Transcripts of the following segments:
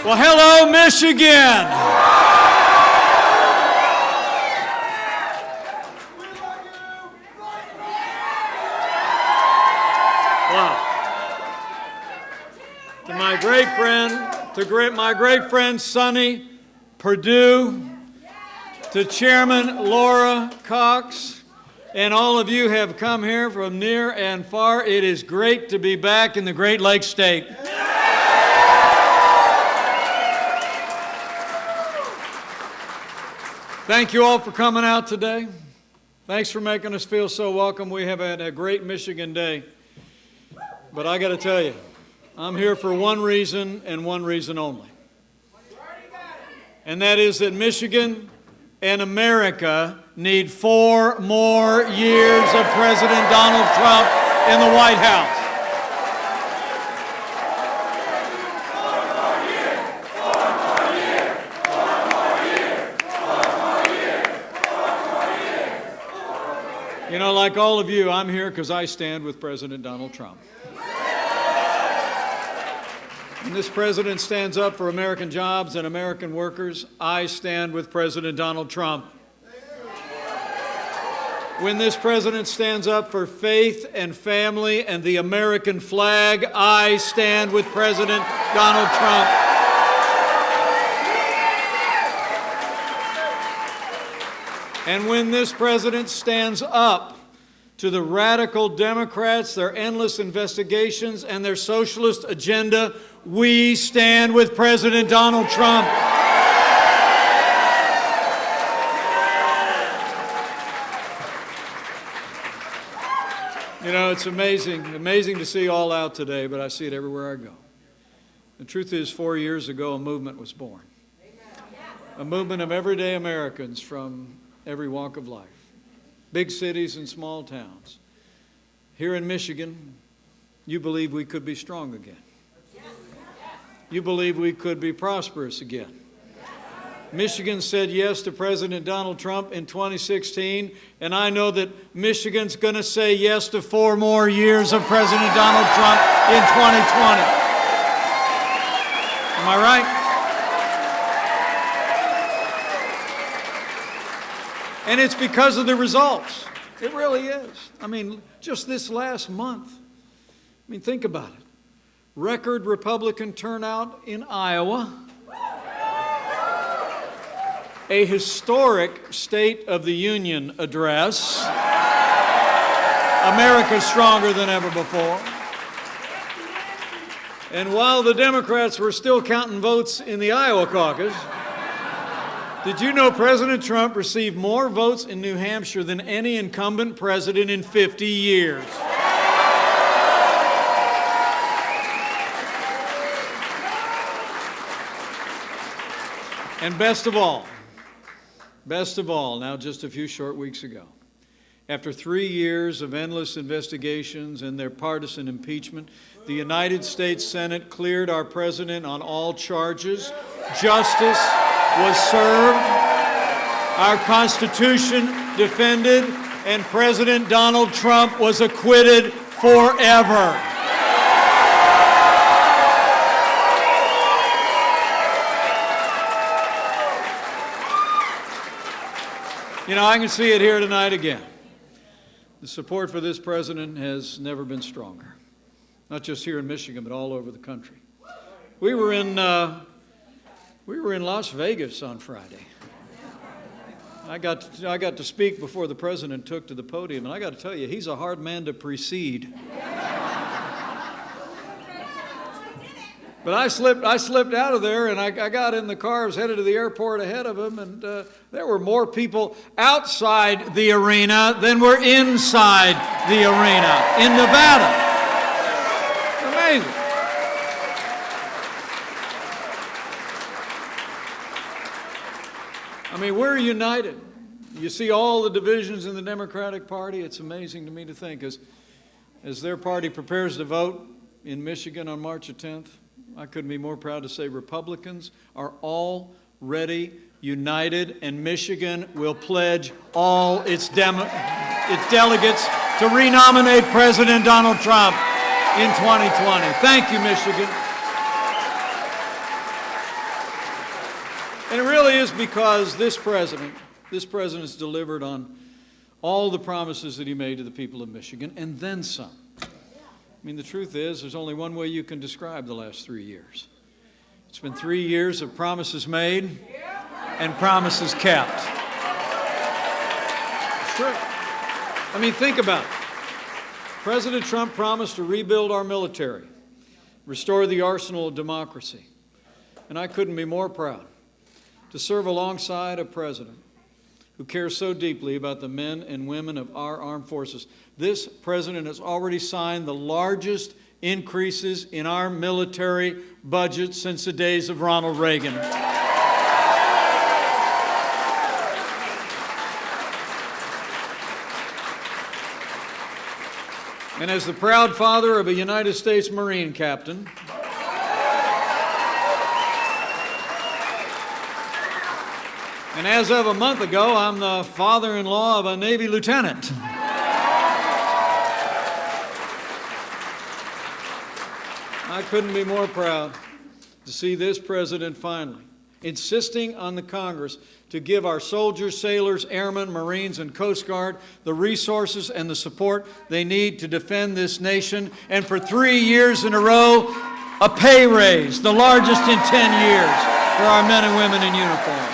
Well, hello, Michigan. Wow. To my great friend, Sonny Perdue, to Chairman Laura Cox, and all of you have come here from near and far. It is great to be back in the Great Lakes State. Thank you all for coming out today. Thanks for making us feel so welcome. We have had a great Michigan day. But I got to tell you, I'm here for one reason and one reason only. And that is that Michigan and America need 4 more years of President Donald Trump in the White House. You know, like all of you, I'm here because I stand with President Donald Trump. When this president stands up for American jobs and American workers, I stand with President Donald Trump. When this president stands up for faith and family and the American flag, I stand with President Donald Trump. And when this president stands up to the radical Democrats, their endless investigations, and their socialist agenda, we stand with President Donald Trump. You know, it's amazing to see all out today, but I see it everywhere I go. The truth is, 4 years ago, a movement was born. A movement of everyday Americans from every walk of life, big cities and small towns. Here in Michigan, you believe we could be strong again. You believe we could be prosperous again. Michigan said yes to President Donald Trump in 2016, and I know that Michigan's going to say yes to 4 more years of President Donald Trump in 2020. Am I right? And it's because of the results. It really is. I mean, just this last month, I mean, think about it. Record Republican turnout in Iowa. A historic State of the Union address. America's stronger than ever before. And while the Democrats were still counting votes in the Iowa caucus, did you know President Trump received more votes in New Hampshire than any incumbent president in 50 years? And best of all, now just a few short weeks ago, after 3 years of endless investigations and their partisan impeachment, the United States Senate cleared our president on all charges. Justice was served, our Constitution defended, and President Donald Trump was acquitted forever. You know, I can see it here tonight again. The support for this president has never been stronger, not just here in Michigan, but all over the country. We were in Las Vegas on Friday. I got to speak before the president took to the podium, and I got to tell you, he's a hard man to precede. But I slipped out of there, and I got in the car. I was headed to the airport ahead of him, and there were more people outside the arena than were inside the arena in Nevada. Amazing. I mean, we're united. You see all the divisions in the Democratic Party. It's amazing to me to think as their party prepares to vote in Michigan on March the 10th, I couldn't be more proud to say Republicans are already united, and Michigan will pledge all its delegates to renominate President Donald Trump in 2020. Thank you, Michigan. And it really is because this president's delivered on all the promises that he made to the people of Michigan, and then some. I mean, the truth is, there's only one way you can describe the last 3 years. It's been 3 years of promises made and promises kept. It's true. I mean, think about it. President Trump promised to rebuild our military, restore the arsenal of democracy. And I couldn't be more proud to serve alongside a president who cares so deeply about the men and women of our armed forces. This president has already signed the largest increases in our military budget since the days of Ronald Reagan. And as the proud father of a United States Marine captain, and as of a month ago, I'm the father-in-law of a Navy lieutenant. I couldn't be more proud to see this president finally insisting on the Congress to give our soldiers, sailors, airmen, Marines, and Coast Guard the resources and the support they need to defend this nation. And for 3 years in a row, a pay raise, the largest in 10 years for our men and women in uniform.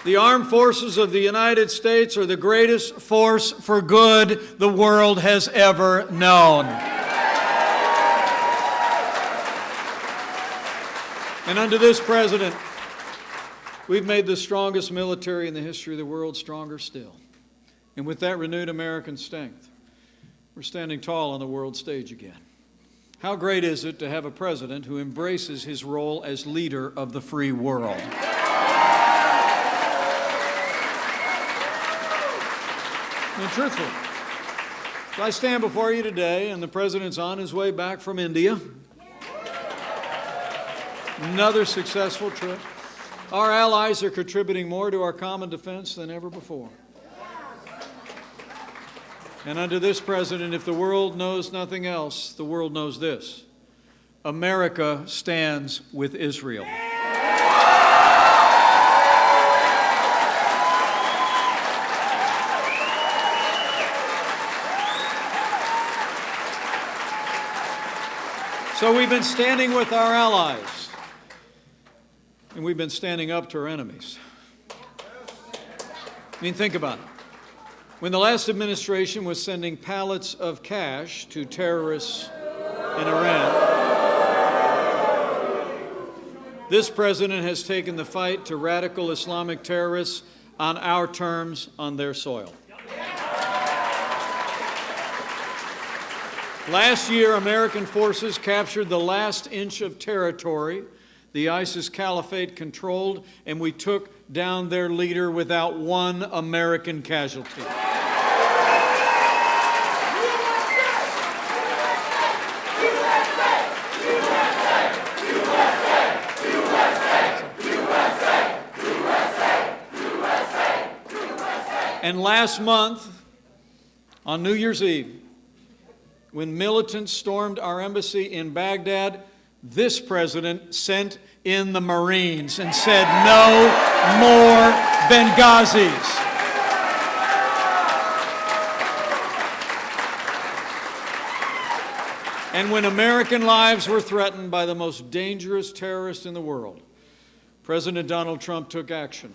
The armed forces of the United States are the greatest force for good the world has ever known. And under this president, we've made the strongest military in the history of the world stronger still. And with that renewed American strength, we're standing tall on the world stage again. How great is it to have a president who embraces his role as leader of the free world? And truthfully, I stand before you today, and the president's on his way back from India. Another successful trip. Our allies are contributing more to our common defense than ever before. And under this president, if the world knows nothing else, the world knows this: America stands with Israel. So we've been standing with our allies, and we've been standing up to our enemies. I mean, think about it. When the last administration was sending pallets of cash to terrorists in Iran, this president has taken the fight to radical Islamic terrorists on our terms, on their soil. Last year, American forces captured the last inch of territory the ISIS caliphate controlled, and we took down their leader without one American casualty. And last month, on New Year's Eve, when militants stormed our embassy in Baghdad, this president sent in the Marines and said, "No more Benghazis." And when American lives were threatened by the most dangerous terrorist in the world, President Donald Trump took action,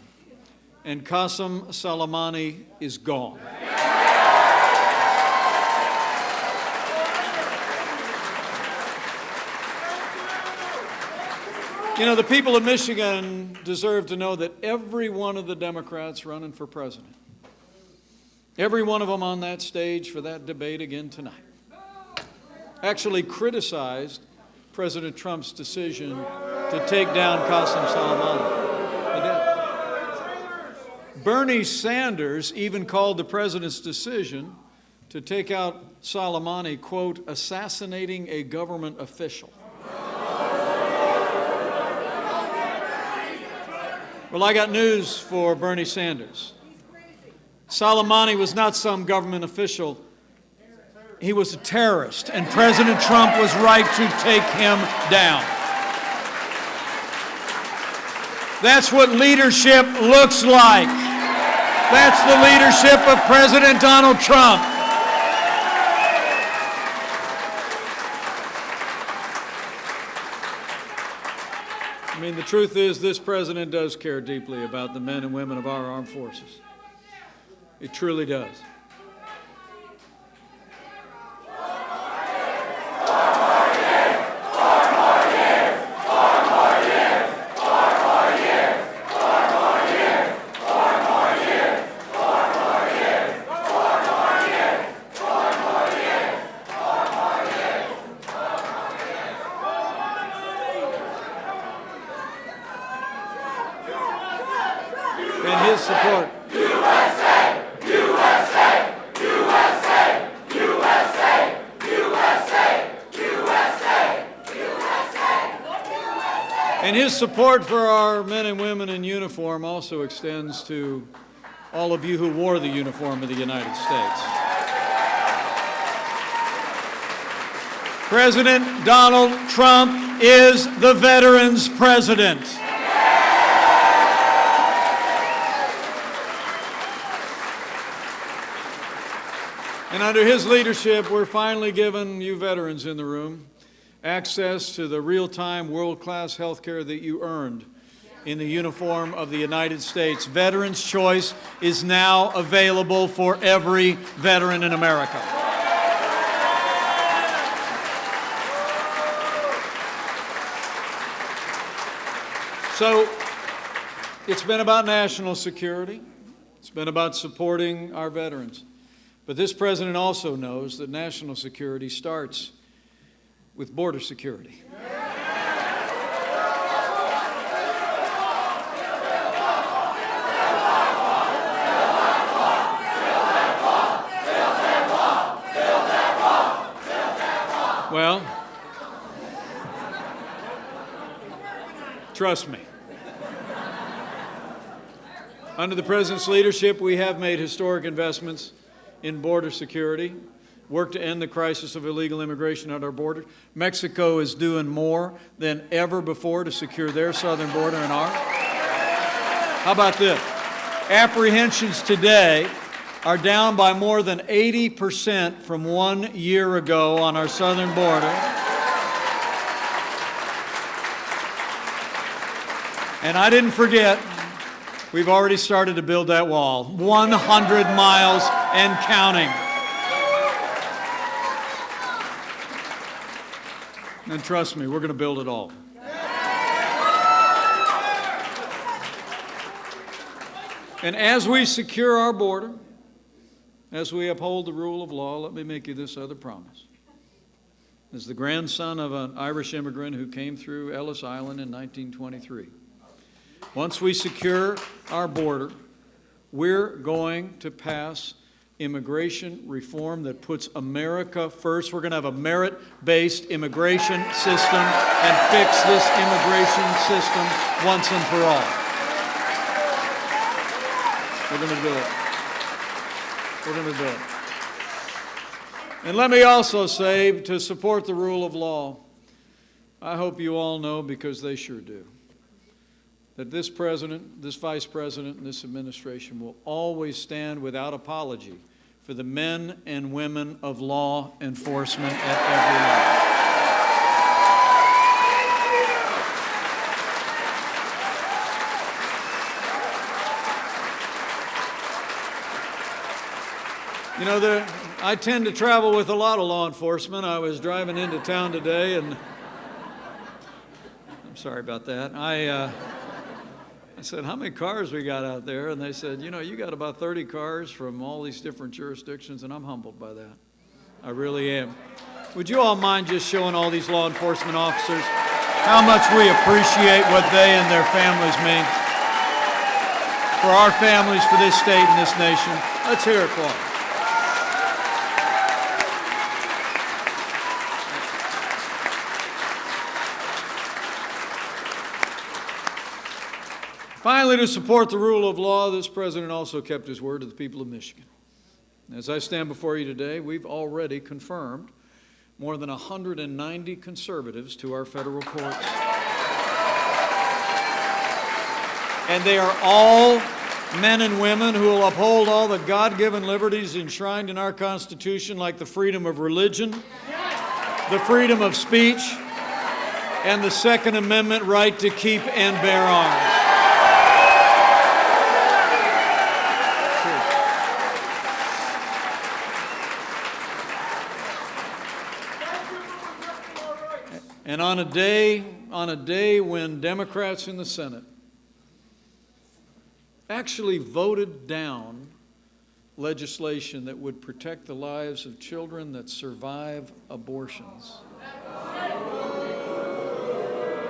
and Qasem Soleimani is gone. You know, the people of Michigan deserve to know that every one of the Democrats running for president, every one of them on that stage for that debate again tonight, actually criticized President Trump's decision to take down Qasem Soleimani. They did. Bernie Sanders even called the president's decision to take out Soleimani, quote, assassinating a government official. Well, I got news for Bernie Sanders. Soleimani was not some government official. he was a terrorist, and President Trump was right to take him down. That's what leadership looks like. That's the leadership of President Donald Trump. I mean, the truth is, this president does care deeply about the men and women of our armed forces. He truly does. And his support. USA! USA! USA! USA! USA! USA! USA! And his support for our men and women in uniform also extends to all of you who wore the uniform of the United States. President Donald Trump is the veterans' president. And under his leadership, we're finally giving you veterans in the room access to the real-time, world-class health care that you earned in the uniform of the United States. Veterans' Choice is now available for every veteran in America. So, it's been about national security. It's been about supporting our veterans. But this president also knows that national security starts with border security. Well, trust me. Under the president's leadership, we have made historic investments in border security, work to end the crisis of illegal immigration at our border. Mexico is doing more than ever before to secure their southern border and ours. How about this? Apprehensions today are down by more than 80% from 1 year ago on our southern border. And I didn't forget, we've already started to build that wall. 100 miles and counting. And trust me, we're going to build it all. And as we secure our border, as we uphold the rule of law, let me make you this other promise. As the grandson of an Irish immigrant who came through Ellis Island in 1923, once we secure our border, we're going to pass immigration reform that puts America first. We're going to have a merit-based immigration system and fix this immigration system once and for all. We're going to do it. We're going to do it. And let me also say, to support the rule of law, I hope you all know, because they sure do, that this president, this vice president, and this administration will always stand without apology for the men and women of law enforcement at every level. You know, I tend to travel with a lot of law enforcement. I was driving into town today, and I'm sorry about that. I said, how many cars we got out there? And they said, you know, you got about 30 cars from all these different jurisdictions, and I'm humbled by that. I really am. Would you all mind just showing all these law enforcement officers how much we appreciate what they and their families mean for our families, for this state and this nation? Let's hear it for them. Finally, to support the rule of law, this president also kept his word to the people of Michigan. As I stand before you today, we've already confirmed more than 190 conservatives to our federal courts. And they are all men and women who will uphold all the God-given liberties enshrined in our Constitution, like the freedom of religion, the freedom of speech, and the Second Amendment right to keep and bear arms. And on a day when Democrats in the Senate actually voted down legislation that would protect the lives of children that survive abortions,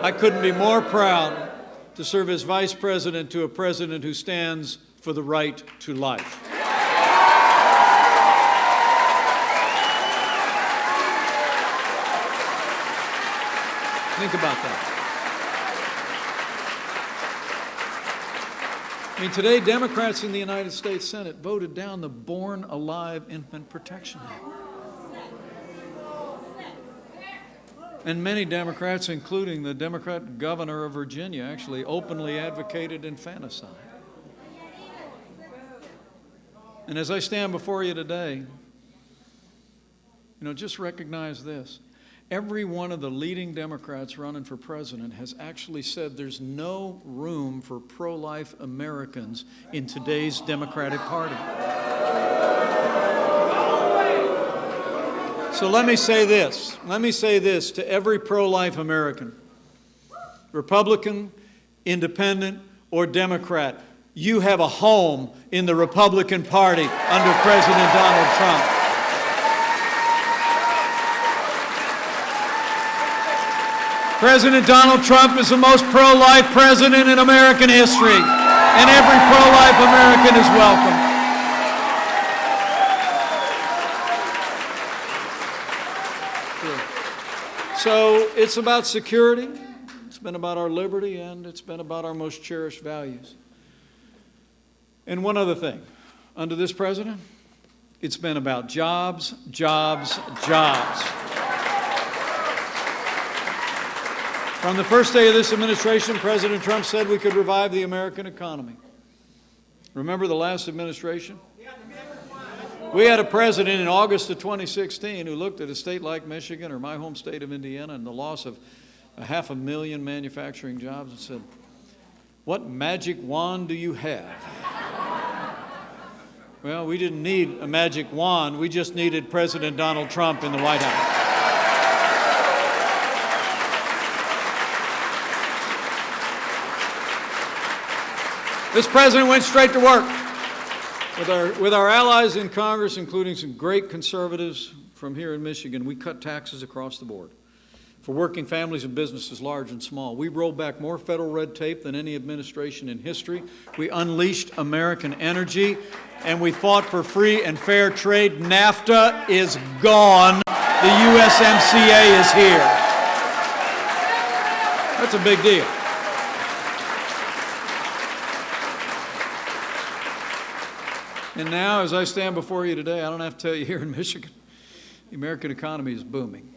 I couldn't be more proud to serve as vice president to a president who stands for the right to life. Think about that. I mean, today, Democrats in the United States Senate voted down the Born Alive Infant Protection Act. And many Democrats, including the Democrat governor of Virginia, actually openly advocated infanticide. And as I stand before you today, just recognize this. Every one of the leading Democrats running for president has actually said there's no room for pro-life Americans in today's Democratic Party. So let me say this. Let me say this to every pro-life American, Republican, Independent, or Democrat. You have a home in the Republican Party under President Donald Trump. President Donald Trump is the most pro-life president in American history, and every pro-life American is welcome. So it's about security, it's been about our liberty, and it's been about our most cherished values. And one other thing, under this president, it's been about jobs, jobs, jobs. From the first day of this administration, President Trump said we could revive the American economy. Remember the last administration? We had a president in August of 2016 who looked at a state like Michigan or my home state of Indiana and the loss of 500,000 manufacturing jobs and said, "What magic wand do you have?" Well, we didn't need a magic wand. We just needed President Donald Trump in the White House. This president went straight to work with our allies in Congress, including some great conservatives from here in Michigan. We cut taxes across the board for working families and businesses large and small. We rolled back more federal red tape than any administration in history. We unleashed American energy, and we fought for free and fair trade. NAFTA is gone. The USMCA is here. That's a big deal. And now, as I stand before you today, I don't have to tell you, here in Michigan, the American economy is booming.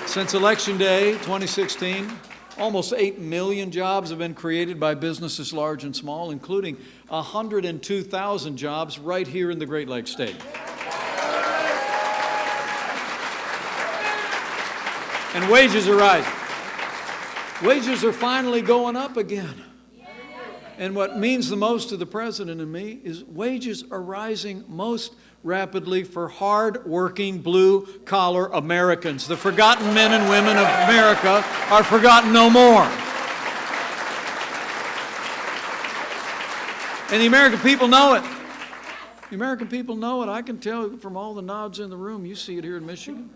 Since Election Day 2016, almost 8 million jobs have been created by businesses large and small, including 102,000 jobs right here in the Great Lakes State. And wages are rising. Wages are finally going up again. And what means the most to the president and me is wages are rising most rapidly for hard-working, blue-collar Americans. The forgotten men and women of America are forgotten no more. And the American people know it. The American people know it. I can tell from all the nods in the room. You see it here in Michigan.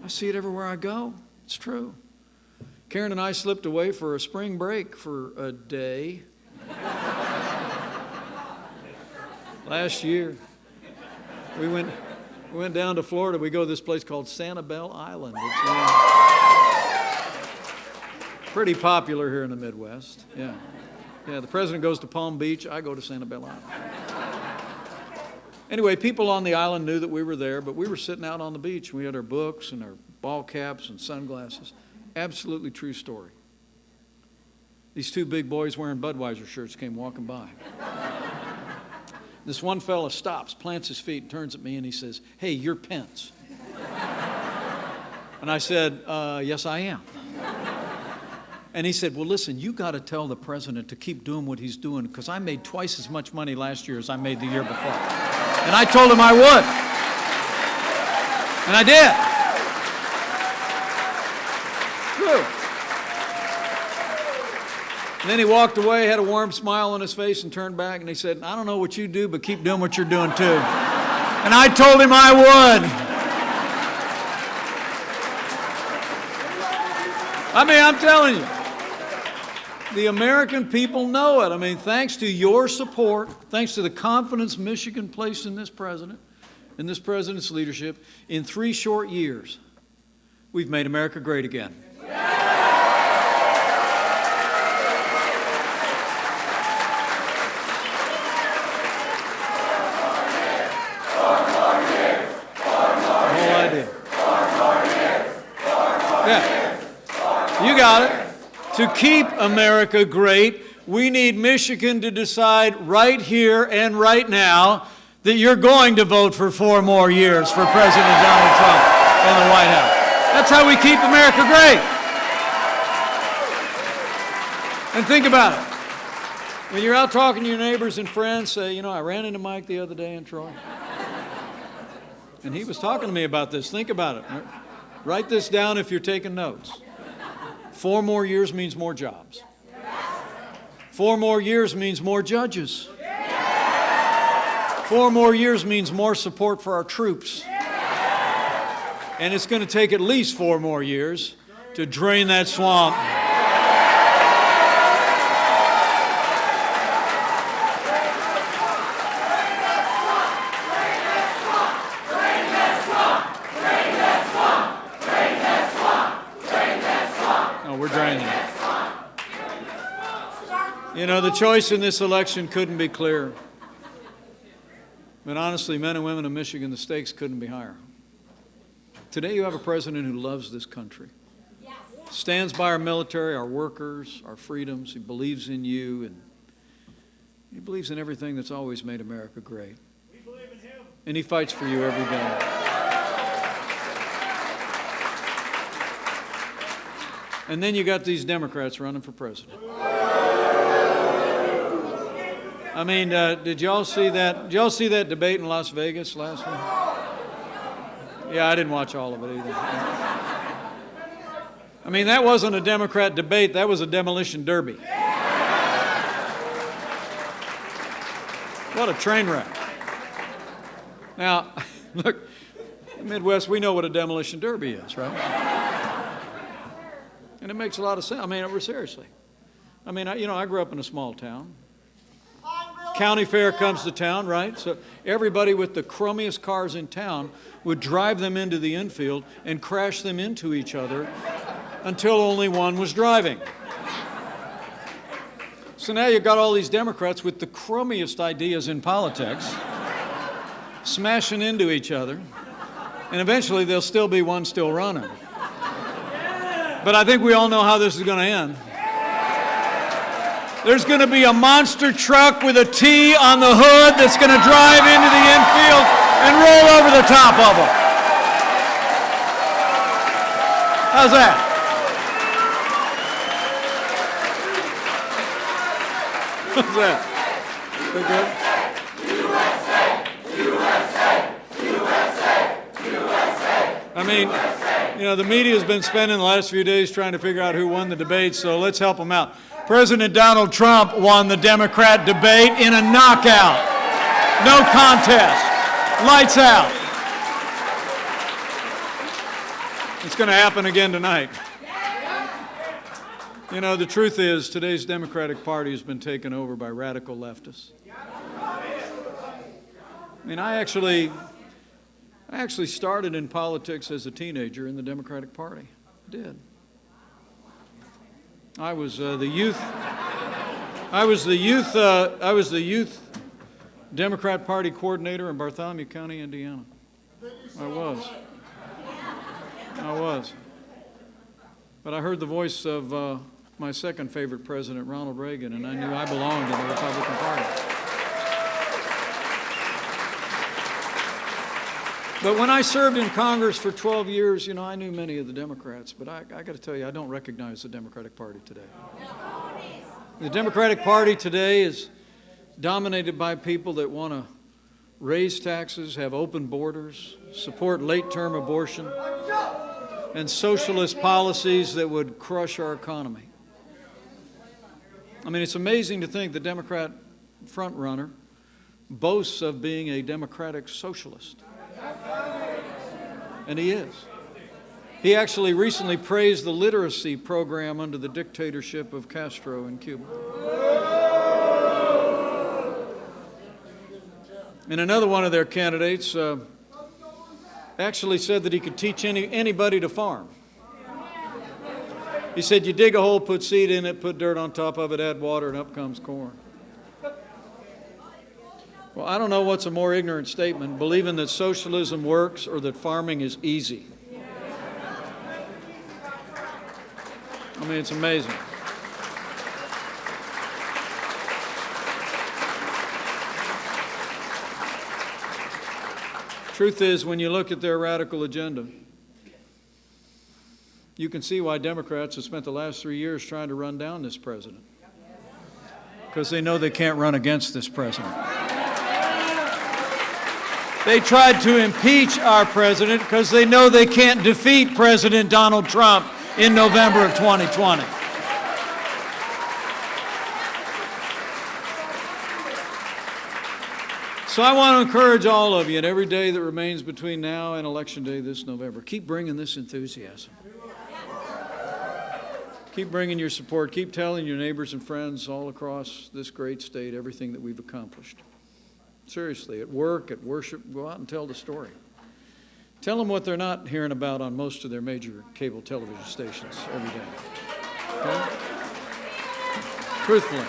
I see it everywhere I go. It's true. Karen and I slipped away for a spring break for a day last year. We went down to Florida. We go to this place called Sanibel Island. It's pretty popular here in the Midwest. Yeah, the president goes to Palm Beach. I go to Sanibel Island. Anyway, people on the island knew that we were there, but we were sitting out on the beach. We had our books and our ball caps and sunglasses. Absolutely true story. These two big boys wearing Budweiser shirts came walking by. This one fella stops, plants his feet, turns at me, and he says, "Hey, you're Pence." And I said, "Yes, I am." And he said, "Well, listen, you got to tell the president to keep doing what he's doing, because I made twice as much money last year as I made the year before." And I told him I would. And I did. True. And then he walked away, had a warm smile on his face, and turned back, and he said, "I don't know what you do, but keep doing what you're doing too." And I told him I would. I mean, I'm telling you, the American people know it. I mean, thanks to your support, thanks to the confidence Michigan placed in this president, in this president's leadership, in 3 short years, we've made America great again. You got it. To keep America great, we need Michigan to decide right here and right now that you're going to vote for 4 more years for President Donald Trump and the White House. That's how we keep America great. And think about it. When you're out talking to your neighbors and friends, say, I ran into Mike the other day in Troy. And he was talking to me about this. Think about it. Write this down if you're taking notes. 4 more years means more jobs. 4 more years means more judges. 4 more years means more support for our troops. And it's going to take at least 4 more years to drain that swamp. The choice in this election couldn't be clearer. But honestly, men and women of Michigan, the stakes couldn't be higher. Today you have a president who loves this country, stands by our military, our workers, our freedoms. He believes in you, and he believes in everything that's always made America great. We believe in him. And he fights for you every day. And then you got these Democrats running for president. I mean, did y'all see that? Did y'all see that debate in Las Vegas last week? Yeah, I didn't watch all of it either. I mean, that wasn't a Democrat debate. That was a demolition derby. What a train wreck. Now, look, in the Midwest, we know what a demolition derby is, right? And it makes a lot of sense. I mean, seriously. I mean, I grew up in a small town. County fair comes to town, right? So everybody with the crummiest cars in town would drive them into the infield and crash them into each other until only one was driving. So now you've got all these Democrats with the crummiest ideas in politics smashing into each other, and eventually there'll still be one still running. But I think we all know how this is going to end. There's going to be a monster truck with a T on the hood that's going to drive into the infield and roll over the top of them. How's that? How's that? Okay? I mean, the media's been spending the last few days trying to figure out who won the debate, so let's help them out. President Donald Trump won the Democrat debate in a knockout. No contest. Lights out. It's going to happen again tonight. The truth is, today's Democratic Party has been taken over by radical leftists. I mean, I actually started in politics as a teenager in the Democratic Party. I did. I was the youth Democrat Party coordinator in Bartholomew County, Indiana. I was. But I heard the voice of my second favorite president, Ronald Reagan, and I knew I belonged in the Republican Party. But when I served in Congress for 12 years, I knew many of the Democrats, but I got to tell you, I don't recognize the Democratic Party today. The Democratic Party today is dominated by people that want to raise taxes, have open borders, support late-term abortion, and socialist policies that would crush our economy. I mean, it's amazing to think the Democrat frontrunner boasts of being a democratic socialist. And he is. He actually recently praised the literacy program under the dictatorship of Castro in Cuba. And another one of their candidates actually said that he could teach anybody to farm. He said, you dig a hole, put seed in it, put dirt on top of it, add water, and up comes corn. Well, I don't know what's a more ignorant statement, believing that socialism works or that farming is easy. I mean, it's amazing. Truth is, when you look at their radical agenda, you can see why Democrats have spent the last 3 years trying to run down this president. Because they know they can't run against this president. They tried to impeach our president because they know they can't defeat President Donald Trump in November of 2020. So I want to encourage all of you, and every day that remains between now and Election Day this November, keep bringing this enthusiasm. Keep bringing your support. Keep telling your neighbors and friends all across this great state everything that we've accomplished. Seriously, at work, at worship, go out and tell the story. Tell them what they're not hearing about on most of their major cable television stations every day. Okay? Truthfully.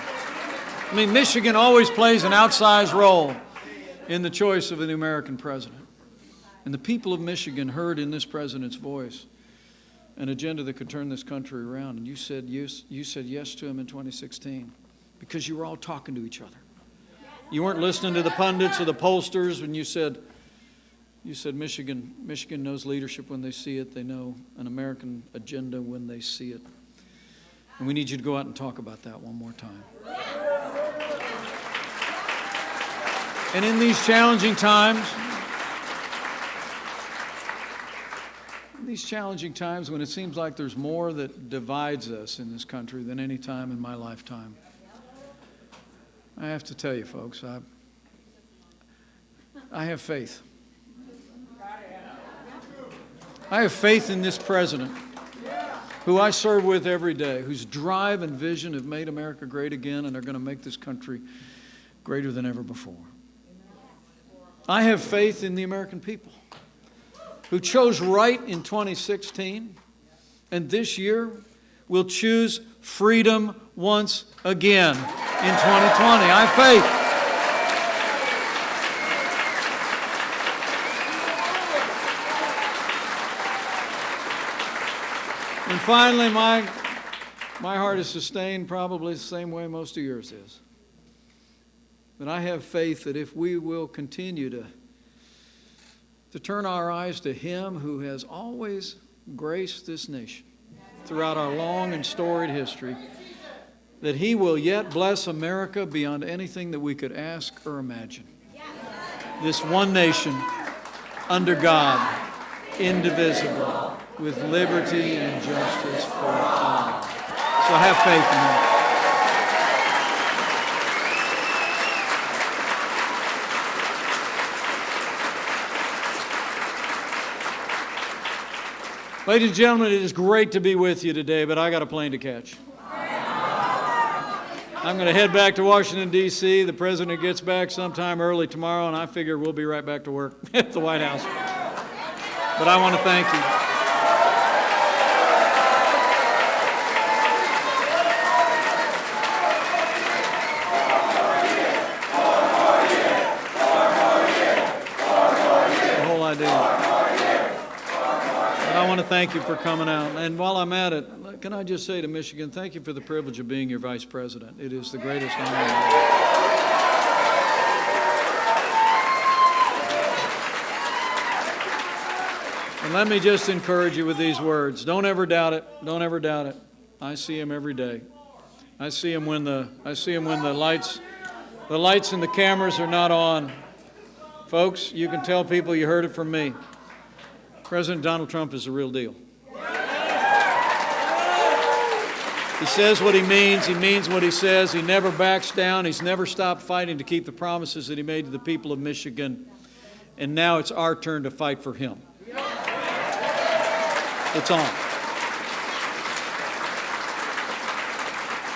I mean, Michigan always plays an outsized role in the choice of an American president. And the people of Michigan heard in this president's voice an agenda that could turn this country around. And you said yes to him in 2016 because you were all talking to each other. You weren't listening to the pundits or the pollsters when you said Michigan knows leadership when they see it. They know an American agenda when they see it. And we need you to go out and talk about that one more time. And in these challenging times, when it seems like there's more that divides us in this country than any time in my lifetime, I have to tell you, folks, I have faith. I have faith in this president, who I serve with every day, whose drive and vision have made America great again and are going to make this country greater than ever before. I have faith in the American people, who chose right in 2016, and this year will choose freedom once again in 2020. I have faith. And finally, my heart is sustained probably the same way most of yours is. But I have faith that if we will continue to turn our eyes to Him who has always graced this nation throughout our long and storied history, that He will yet bless America beyond anything that we could ask or imagine. This one nation, under God, indivisible, with liberty and justice for all. So have faith in Him. Ladies and gentlemen, it is great to be with you today, but I got a plane to catch. I'm going to head back to Washington, D.C. The president gets back sometime early tomorrow, and I figure we'll be right back to work at the White House. But I want to thank you. I want to thank you for coming out. And while I'm at it, can I just say to Michigan, thank you for the privilege of being your vice president. It is the greatest honor. And let me just encourage you with these words. Don't ever doubt it. Don't ever doubt it. I see him every day. I see him when the lights and the cameras are not on. Folks, you can tell people you heard it from me. President Donald Trump is the real deal. He says what he means what he says. He never backs down. He's never stopped fighting to keep the promises that he made to the people of Michigan. And now it's our turn to fight for him. It's on.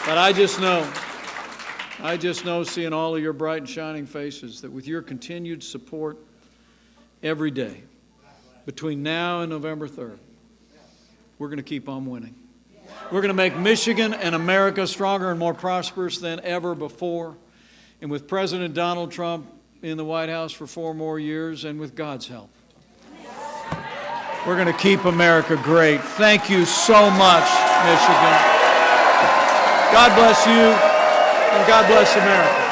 But I just know seeing all of your bright and shining faces that with your continued support every day, between now and November 3rd, we're going to keep on winning. We're going to make Michigan and America stronger and more prosperous than ever before. And with President Donald Trump in the White House for 4 more years, and with God's help, we're going to keep America great. Thank you so much, Michigan. God bless you, and God bless America.